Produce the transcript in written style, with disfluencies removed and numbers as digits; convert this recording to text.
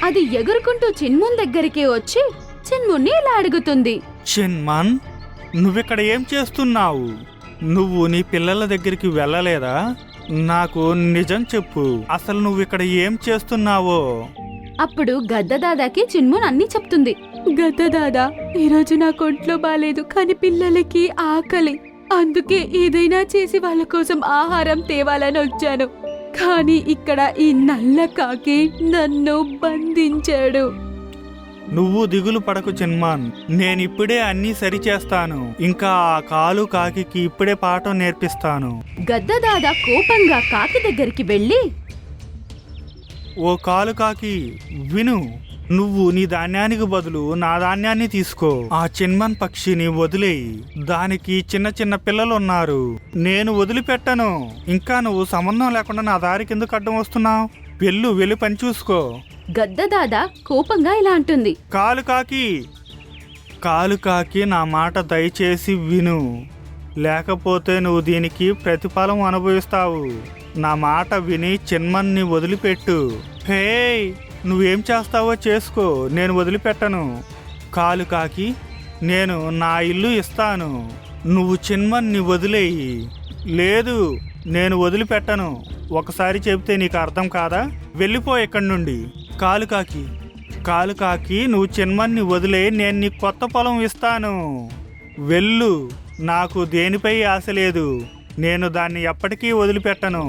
అది ఎగురుకుంటూ చిన్మున్ దగ్గరికి వచ్చి చిన్మున్ని ఇలా అడుగుతుంది. చిన్మన్, నువ్విక్కడ ఏం చేస్తున్నావు? నువ్వు నీ పిల్లల దగ్గరికి వెళ్ళలేదా? నాకు నిజం చెప్పు, అసలు నువ్విక్కడ ఏం చేస్తున్నావో? అప్పుడు గద్దదాదాకి చిన్మున్ అన్నీ చెప్తుంది. గద్దదాదా, ఈరోజు నా ఒంట్లో బాలేదు, కానీ పిల్లలకి ఆకలి, అందుకే ఏదైనా చేసి వాళ్ళ కోసం ఆహారం తేవాలని వచ్చాను. కానీ ఇక్కడ ఈ నల్ల కాకి నన్ను బంధించాడు. నువ్వు దిగులు పడకు చిన్మాన్, నేనిప్పుడే అన్నీ సరిచేస్తాను. ఇంకా ఆ కాలు కాకి ఇప్పుడే పాఠం నేర్పిస్తాను. గద్దదాదా కోపంగా కాకి దగ్గరికి వెళ్ళి, ఓ కాలు కాకి, విను. నువ్వు నీ ధాన్యానికి బదులు నా ధాన్యాన్ని తీసుకో. ఆ చిన్మన్ పక్షిని వదిలేయి. దానికి చిన్న చిన్న పిల్లలున్నారు. నేను వదిలిపెట్టను. ఇంకా నువ్వు సంబంధం లేకుండా నా దారి కిందకు అడ్డం వస్తున్నావు. వెళ్ళి పని చూసుకో. గద్దదాదా కోపంగా ఇలా అంటుంది. కాలు కాకి నా మాట దయచేసి విను, లేకపోతే నువ్వు దీనికి ప్రతిఫలం అనుభవిస్తావు. నా మాట విని చిన్మన్ని వదిలిపెట్టు. హే, నువ్వేం చేస్తావో చేసుకో, నేను వదిలిపెట్టను. కాలు కాకి, నేను నా ఇల్లు ఇస్తాను, నువ్వు చిన్మన్ని వదిలేయి. లేదు, నేను వదిలిపెట్టను. ఒకసారి చెబితే నీకు అర్థం కాదా? వెళ్ళిపో ఇక్కడి నుండి. కాలు కాకి, నువ్వు చిన్మన్ని వదిలే, నేను నీకు కొత్త పొలం ఇస్తాను. వెళ్ళు. నాకు దేనిపై ఆశ లేదు. నేను దాన్ని ఎప్పటికీ వదిలిపెట్టను.